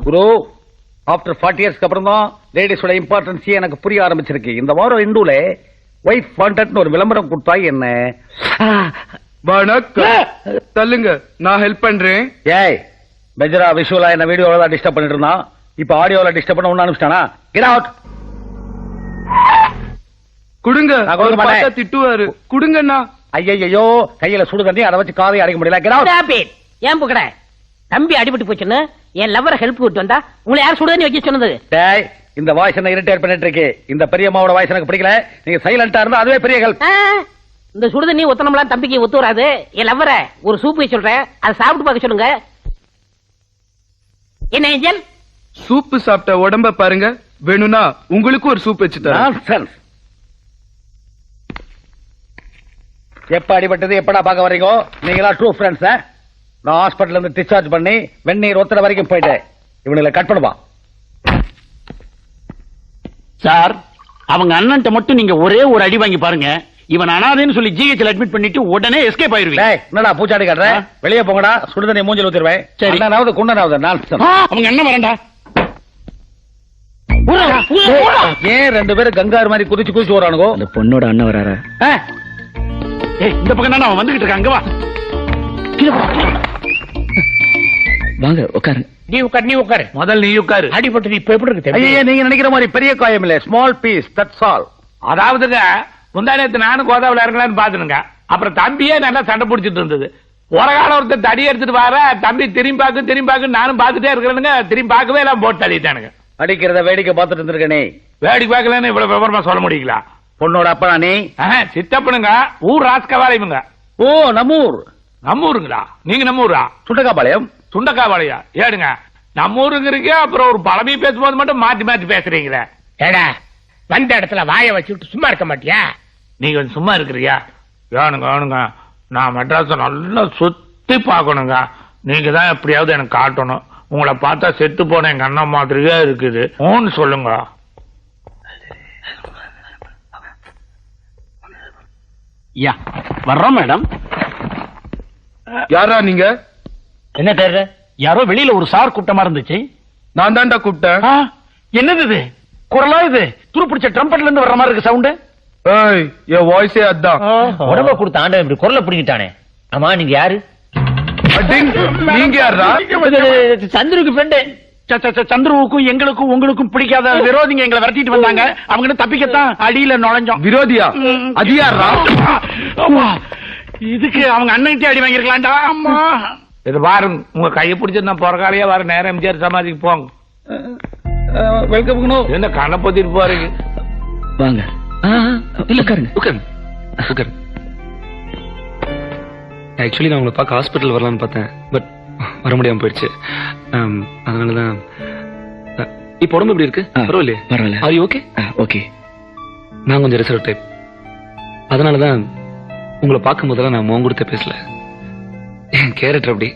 குரு after 40 இயர்ஸ்க்கு அப்புறம் தான் லேடிஸோட இம்பார்ட்டன்ஸ் எனக்கு புரிய ஆரம்பிச்சிருக்கு. இந்த வாரம் இந்துல ஒய்ஃப் வாண்டட்னு ஒரு விளம்பரம் கொடுத்தா என்ன? வணக்கம். சொல்லுங்க, நான் ஹெல்ப் பண்றேன். ஏய் பெஜரா விஷுவலா என்ன வீடியோல தான் டிஸ்டர்ப் பண்ணிட்டு இருந்தான். இப்ப ஆடியோல டிஸ்டர்ப் பண்ண ஒண்ணு அனுப்பிச்சிட்டானா? Get out. குடுங்க. நான் கொடுக்க மாட்டேன். திட்டுவாரு. குடுங்கண்ணா. ஐயோ கையில சுடு தண்ணி அதை வச்சு காதை அடைக்க முடியல. Get out. ஏன் புகட தம்பி அடிபட்டு போச்சுன்னு என் லவ்வரை ஹெல்ப் கூட்டு வந்தா உங்களை யார் சுடுதண்ணி வைக்க சொன்னது? டேய் இந்த வாய்ஸ் என்ன இரிட்டேட் பண்ணிட்டு இருக்கு. இந்த பெரியம்மாவோட வாய்ஸ் எனக்கு பிடிக்கல. நீங்க சைலண்டா இருந்தா அதுவே பெரிய ஹெல்ப். இந்த சுடுதண்ணி ஒத்தனம்லாம் தம்பிக்கு ஒத்து வராது. என் லவ்வரை ஒரு சூப் வைக்க சொல்றேன், அதை சாப்பிட்டு பார்க்க சொல்லுங்க. என்ன ஏஞ்சல்? சூப்பு சாப்பிட்ட உடம்ப பாருங்க. வேணும்னா உங்களுக்கு ஒரு சூப் வச்சு தரேன். நான்சென்ஸ். எப்ப அடிபட்டது எப்படா பார்க்க வரீங்க? நீங்களா ட்ரூ ஃப்ரெண்ட்ஸ்? நான் ஹாஸ்பிட்டல் இருந்து டிஸ்சார்ஜ் பண்ணி வெந்நீர் ஒத்தனை வரைக்கும் போயிட்டேன். இவனுங்களை கட் பண்ணுவா. சார் அவங்க அண்ணன்ட்ட மட்டும் நீங்க ஒரே ஒரு அடி வாங்கி பாருங்க. இவன் அனாதைன்னு சொல்லி ஜிஹெச்ல அட்மிட் பண்ணிட்டு உடனே எஸ்கேப் ஆயிருவீங்க. என்னடா பூச்சாடி காட்டுறேன்? வெளியே போங்கடா. சுடுதண்ணி மூஞ்சில் ஊத்திடுவேன். சரி. அண்ணனாவது குண்டனாவது நான்சென்ஸ். அவங்க அண்ணன் வரண்டா. ஏன் ரெண்டு பேரும் கங்காரு மாதிரி குதிச்சு குதிச்சு வரானுங்கோ? அந்த பொண்ணோட அண்ணன் வராரா? இந்த பக்கம் தானே அவன் வந்துகிட்டு இருக்கான். அங்க வா. வாங்க உட்காரு. நீ உட்காரு. முதல்ல நீ உட்காரு. அடிபட்டு இப்ப எப்படி இருக்கு? ஐயா நீங்க நினைக்கிற மாதிரி பெரிய காயம் இல்ல. Small piece, that's all. அதாவதுங்க முந்தானத்து நானும் கோதாவில இருக்கலாம்னு பாத்துனுங்க. அப்புறம் தம்பியே நல்லா சண்டை பிடிச்சிட்டு இருந்தது. ஒரு காலம் ஒருத்தர் தடி எடுத்துட்டு வர தம்பி திரும்பி பாக்கு நானும் பாத்துட்டே இருக்கிறேனுங்க. திரும்பி பார்க்கவே எல்லாம் போட்டு தள்ளிட்டானுங்க. அடிக்கிறத வேடிக்கை பார்த்துட்டு இருந்திருக்கனே. வேடிக்கை பார்க்கலன்னு இவ்வளவு விவரமா சொல்ல முடியுங்களா? பொண்ணோட அப்பா நீ? சித்தப்பனுங்க. ஊர் ராஸ்கவாலையுங்க. ஓ நம்மூர். நம்ம ஊருங்களா? நீங்க நம்ம ஊரா? சுண்டக்காபாளையம். சுண்டக்காபாளையா? ஏடுங்க நம்ம ஊருங்கிறீங்க. அப்புறம் ஒரு பழமை பேசும்போது மட்டும் மாத்தி மாத்தி பேசுறீங்களே. ஏடா வந்த இடத்துல வாய வச்சுட்டு சும்மா இருக்க மாட்டியா? நீங்க கொஞ்சம் சும்மா இருக்கிறியா? ஏனுங்க நான் மெட்ராஸ நல்லா சுத்தி பாக்கணுங்க. நீங்க தான் எப்படியாவது எனக்கு காட்டணும். உங்களை பார்த்தா செத்து போன எங்க அண்ணன் மாதிரியே இருக்குது. ஓன்னு சொல்லுங்க. யா வர்றோம் மேடம். யாரா நீங்க? என்ன தேர்ற? யாரோ வெளியில ஒரு சார் கூட்டமா இருந்துச்சு. நான் தான்டா கூப்பிட்டேன். என்னது இது? குரலா இது? துருப்பிடிச்ச ட்ரம்பட்ல இருந்து வர்ற மாதிரி இருக்கு சவுண்ட். ஏய் என் வாய்ஸே அதான். உடம்ப கொடுத்த ஆண்டவன் இப்படி குரலை பிடிக்கிட்டானே. ஆமா நீங்க யாரு? அடிங், நீங்க யாரா? சந்துருக்கு ஃப்ரெண்டு. சந்துருவுக்கும் எங்களுக்கும் உங்களுக்கும் பிடிக்காத விரோதிங்க எங்களை விரட்டிட்டு வந்தாங்க. அவங்க தப்பிக்கத்தான் அடியில நுழைஞ்சோம். விரோதியா? அது யாரா? இதுக்கு அவங்க அண்ணன்கிட்ட அடி வாங்கிருக்கலாம்டா. அம்மா இது பாருங்க, உங்க கையை பிடிச்சிருந்தா பொறக்காலையா வர நேரம் எம்ஜிஆர் சமாதிக்கு போங்க. வெல்கம். என்ன கணப்பத்திட்டு போறீங்க? வாங்க. இல்ல உட்காருங்க. ஆக்சுவலி நான் உங்களை பார்க்க ஹாஸ்பிட்டல் வரலான்னு பார்த்தேன். பட் வர முடியாம போயிடுச்சு. அதனாலதான். இப்ப உடம்பு எப்படி இருக்கு? பரவாயில்லையே? பரவாயில்ல. Are you okay? ஓகே. நான் கொஞ்சம் ரிசர்வ் டைப். அதனாலதான் உங்களை பார்க்கும் போதெல்லாம் நான் மோங்க கொடுத்த பேசல. என் கேரக்டர் அப்படி.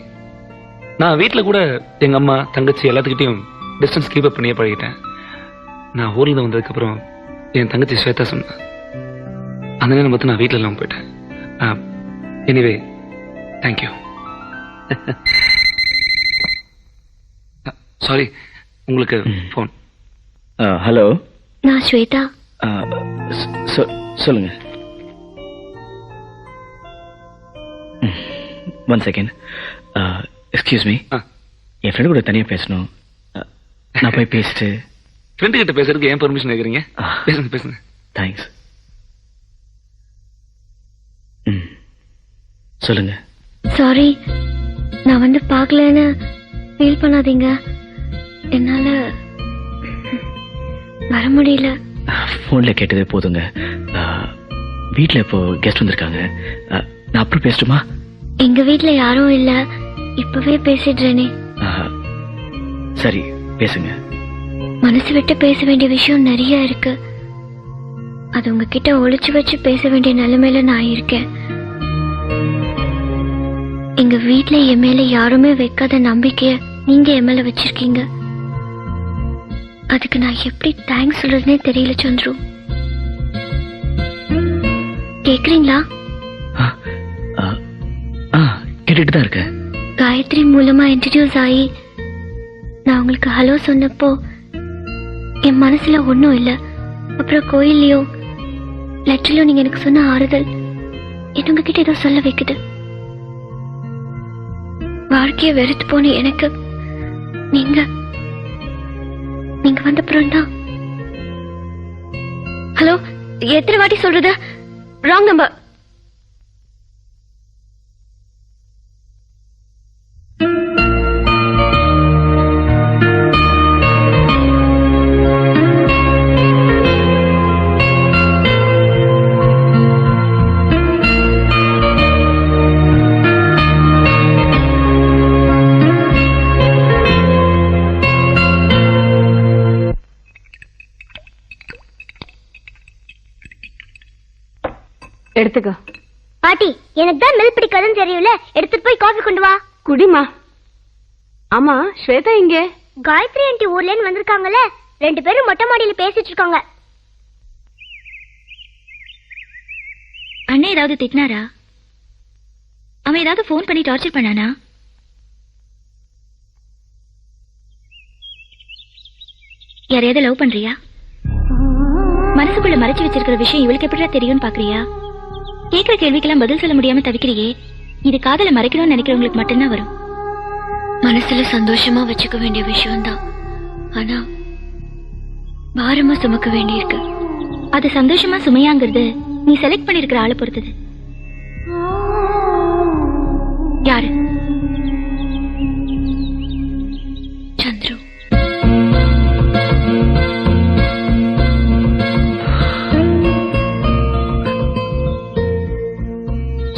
நான் வீட்டுல கூட எங்க அம்மா தங்கச்சி எல்லாத்துக்கிட்டையும் டிஸ்டன்ஸ் கீப் அப் பண்ணியே பழகிட்டேன். நான் ஊர்ல இருந்து வந்ததுக்கு அப்புறம் என் தங்கச்சி ஸ்வேதா சொன்னா. அந்த நேரம் பார்த்து நான் வீட்டுல எல்லாம் போயிட்டேன். Anyway thank you. சாரி, உங்களுக்கு போன். ஹலோ, நான் ஸ்வேதா. சொல்லுங்க. One second. Excuse me. என் ஃப்ரெண்டு கூட தனியா பேசணும். நான் போய் பேசிட்டு. ஃப்ரெண்டு கிட்ட பேசுறதுக்கு ஏன் பெர்மிஷன் கேக்குறீங்க? பேசுங்க. தேங்க்ஸ். சொல்லுங்க. சாரி, நான் வந்து பார்க்கலன்னு ஃபீல் பண்ணாதீங்க. என்னால வர முடியல. போன்ல கேட்டதே போதுங்க. வீட்டுல இப்போ கெஸ்ட் வந்திருக்காங்க. நான் அப்புறம் பேசட்டுமா? எங்க வீட்டுல யாரும் இல்ல. இப்பவே பேசிடுறேனே. சரி பேசுங்க. மனசு விட்டு பேச வேண்டிய விஷயம் நிறைய இருக்கு. அது உங்ககிட்ட ஒளிச்சு வச்சு பேச வேண்டிய நிலைமையில நான் இருக்கேன். எங்க வீட்டுல என் மேல யாருமே வைக்காத நம்பிக்கைய நீங்க என் மேல வச்சிருக்கீங்க. அதுக்கு நான் எப்படி தேங்க்ஸ் சொல்றதுனே தெரியல சந்துரு. கேக்குறீங்களா? கேட்டுட்டு தான் இருக்கேன். காயத்ரி மூலமா இன்ட்ரடியூஸ் ஆகி நான் உங்களுக்கு ஹலோ சொன்னப்போ என் மனசுல ஒன்றும் இல்லை. அப்புறம் கோயில்லையோ லெட்டர்லயோ நீங்க எனக்கு சொன்ன ஆறுதல் என்ன உங்ககிட்ட ஏதோ சொல்ல வைக்குது. வாழ்க்கைய வெறுத்து போன எனக்கு நீங்க வந்தப்புறம் தான். ஹலோ, எத்தனை வாட்டி சொல்றது? Wrong number. எடுத்துக்க. பாட்டி, எனக்கு தான் மில் பிடிக்காதுன்னு தெரியல. எடுத்துட்டு போய் காஃபி கொண்டு வா. குடிமா. ஆமா, ஸ்வேதா இங்க? காயத்ரி ஆண்டி ஊர்ல இருந்து வந்திருக்காங்கல்ல, 2 பேரும் மொட்டை மாடியில பேசிட்டு இருக்காங்க. அண்ணே ஏதாவது திட்டினாரா? அவன் ஏதாவது போன் பண்ணி டார்ச்சர் பண்ணானா? யாரையாவது லவ் பண்றியா? மனசுக்குள்ள மறைச்சு வச்சிருக்கிற விஷயம் இவளுக்கு எப்படியா தெரியும்னு பாக்குறியா? கேக்குற கேள்விக்கெல்லாம் பதில் சொல்ல முடியாம தவிக்கிறியே. இது காதல மறைக்கணும்னு நினைக்கிறவங்களுக்கு மட்டும்தான் வரும். மனசுல சந்தோஷமா வச்சுக்க வேண்டிய விஷயம் தான், ஆனா பாரமா சுமக்க வேண்டி இருக்கு. அது சந்தோஷமா சுமையாங்கிறது நீ செலக்ட் பண்ணிருக்கிற ஆளை பொறுத்தது. யாரு? சந்துரு.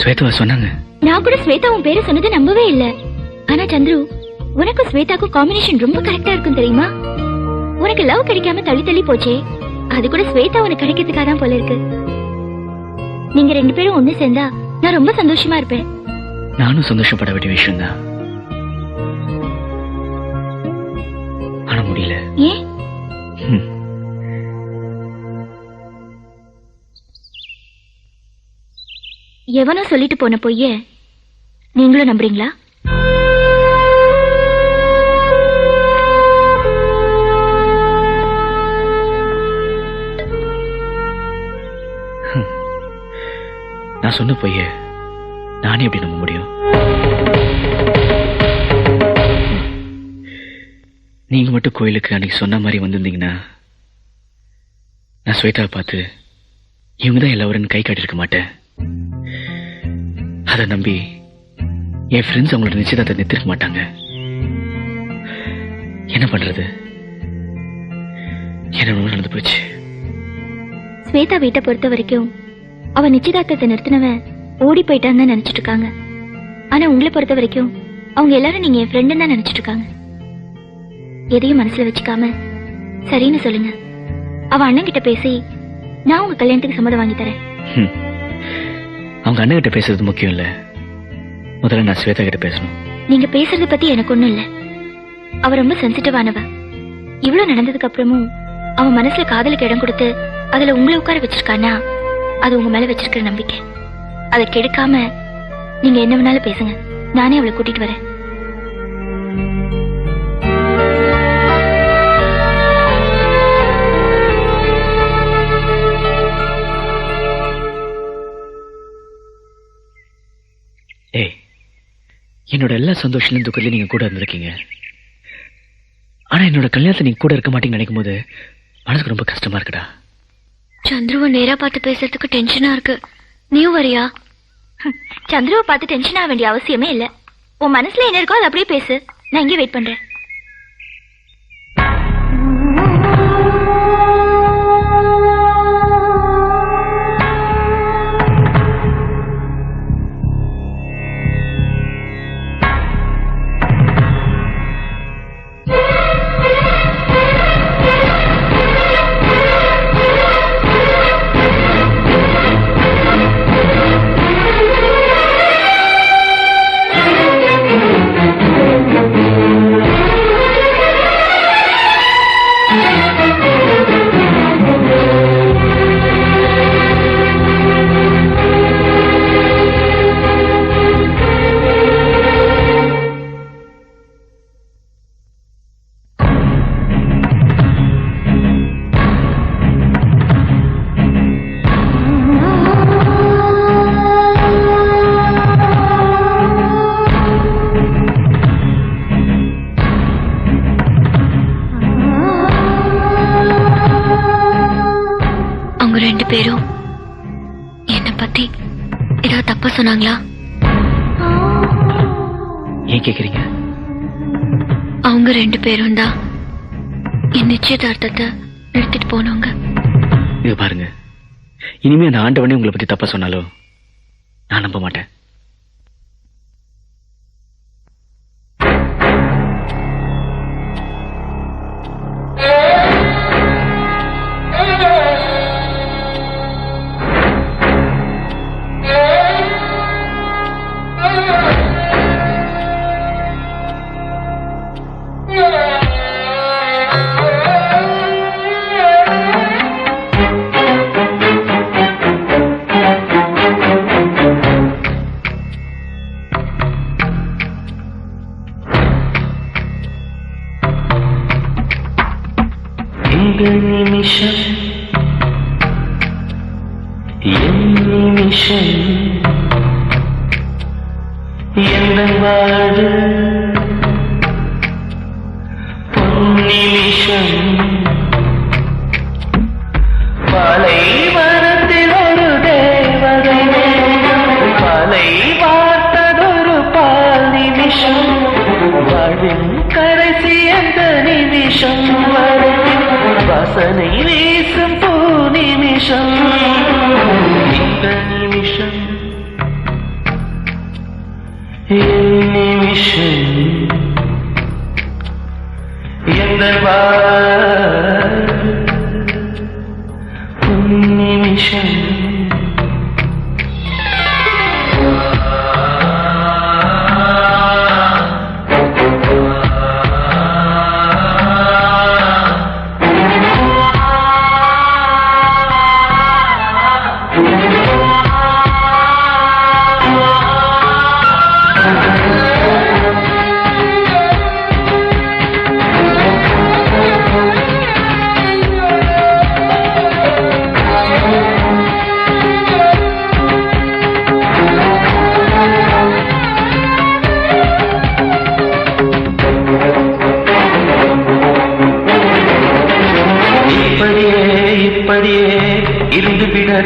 ஸ்வேதாவா சொன்னாங்க? நான் கூட ஸ்வேதா உன் பேரை சொன்னதை நம்பவே இல்ல. ஆனா சந்துரு, உனக்கும் ஸ்வேதாக்கும் காம்பினேஷன் ரொம்ப கரெக்டா இருக்கும் தெரியுமா? உனக்கு லவ் கிடைக்காம தள்ளி தள்ளி போச்சே, அது கூட ஸ்வேதா உனக்கு கிடைக்கிறதுக்காக தான் போல இருக்கு. நீங்க 2 பேரும் ஒண்ணு சேர்ந்தா நான் ரொம்ப சந்தோஷமா இருப்பேன். நானும் சந்தோஷப்பட வேண்டிய விஷயம் தான், ஆனா முடியல. ஏன்? எவனோ சொல்லிட்டு போன பொய்ய நீங்களும் நம்புறீங்களா? நான் சொன்ன பொய்ய நானே எப்படி நம்ப முடியும்? நீங்க மட்டும் கோயிலுக்கு அன்னைக்கு சொன்ன மாதிரி வந்திருந்தீங்கன்னா நான் ஸ்வேதாவை பார்த்து இவங்கதான் எல்லாரும் கை காட்டிருக்க மாட்டேன். அதை நம்பி என் ஃப்ரெண்ட்ஸ் அவங்களோட நிச்சயதார்த்தத்தை நிறுத்திருக்க மாட்டாங்க. என்ன பண்றது? என்ன நடந்து போச்சு. ஸ்வேதா வீட்டை பொறுத்த வரைக்கும் அவ நிச்சயதார்த்தத்தை நிறுத்தினவன் ஓடி போயிட்டான்னு நினைச்சிட்டு இருக்காங்க. ஆனா உங்களை பொறுத்த வரைக்கும் அவங்க எல்லாரும் நீங்க என் ஃப்ரெண்டுன்னு தான் நினைச்சிட்டு இருக்காங்க. எதையும் மனசுல வச்சுக்காம சரின்னு சொல்லுங்க. அவ அண்ணன் கிட்ட பேசி நான் உங்க கல்யாணத்துக்கு சம்மதம் வாங்கி தரேன். அவங்க அண்ணன் கிட்ட பேசுறது முக்கியம் இல்ல, முதல்ல நான் ஸ்வேதா கிட்ட பேசணும். நீங்க பேசுறத பத்தி எனக்கு ஒண்ணும் இல்ல. அவ ரொம்ப சென்சிட்டிவானவ. இவ்வளவு நடந்ததுக்கு அப்புறமும் அவன் மனசுல காதலுக்கு இடம் கொடுத்து அதுல உங்களை உட்கார வச்சிருக்கானா, அது உங்க மேல வச்சிருக்கிற நம்பிக்கை. அதை கெடுக்காம நீங்க என்ன வேணாலும் பேசுங்க, நானே அவளை கூட்டிட்டு வரேன். என்னோட எல்லா சந்தோஷத்திலும் துக்கத்திலும் நீங்க கூட இருந்திருக்கீங்க. ஆனா என்னோட கல்யாணத்தை நீங்க கூட இருக்க மாட்டீங்கன்னு நினைக்கும் போது மனசுக்கு ரொம்ப கஷ்டமா இருக்குடா. சந்துருவை நேரா பார்த்து பேசுறதுக்கு டென்ஷனா இருக்கு. நீயும் வரியா? சந்துருவை பார்த்து டென்ஷன் ஆக வேண்டிய அவசியமே இல்ல. உன் மனசுல என்ன இருக்கோ அதை அப்படியே பேசு. நான் இங்கே வெயிட் பண்றேன். 2 பேரும் என்ன பத்தி ஏதாவது தப்பா சொன்னாங்களா? ஏன் கேக்குறீங்க? அவங்க 2 பேரும் தான் என் நிச்சயதார்த்தத்தை நிறுத்திட்டு போனவங்க. இங்க பாருங்க, இனிமே அந்த ஆண்டவனே உங்களை பத்தி தப்பா சொன்னாலும் நான் நம்ப மாட்டேன். இந்த நிமிஷம் என் நிமிஷம் எந்த வாழ பொன்னிமிஷம் பாலை மரத்தில் ஒரு தேவதை பாலை பார்த்ததொரு பால் நிமிஷம் வாழ்வின் கடைசி அந்த நிமிஷம் வாசனை வீசும் பூ நிமிஷம் இந்த நிமிஷம் என் நிமிஷம் எந்த நிமிஷம்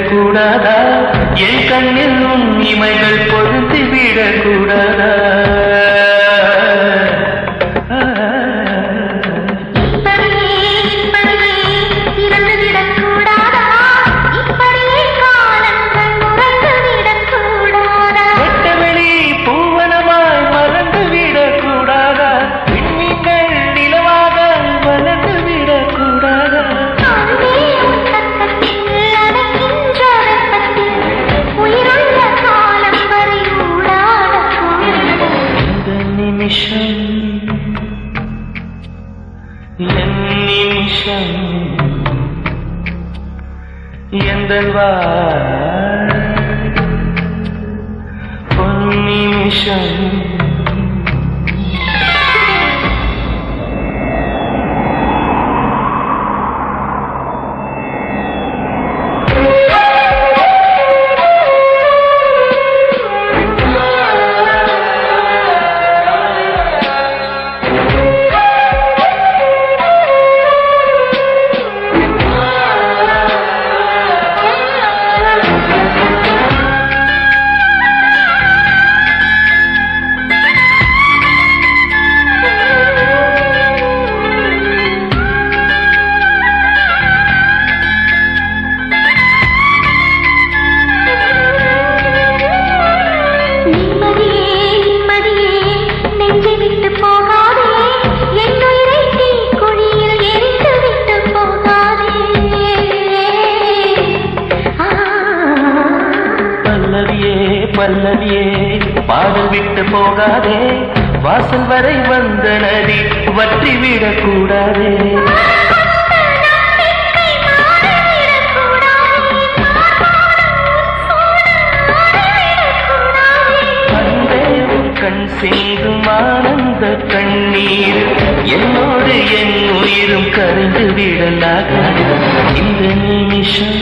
கூடாதா என் கண்ணில் உன் இமைகள் பொருந்தி விடக்கூடாதா பொன்னிமிஷம் பல்லவியே பாடல் விட்டு போகாதே வாசல் வரை வந்த நதி வற்றிவிடக் கூடாதே கண் சிந்தும் ஆனந்த கண்ணீர் என்னோடு என் உயிரும் கரைந்து விடலாக இந்த நிமிஷம்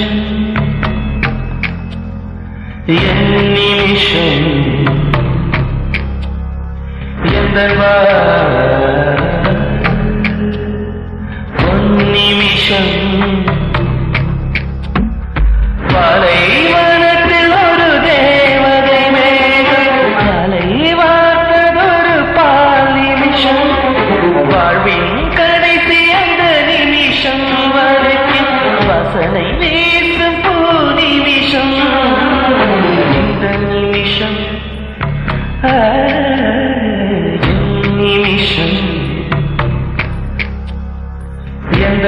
என் நிமிஷம் எந்த பொன்னிமிஷம் நிமிஷம் எந்த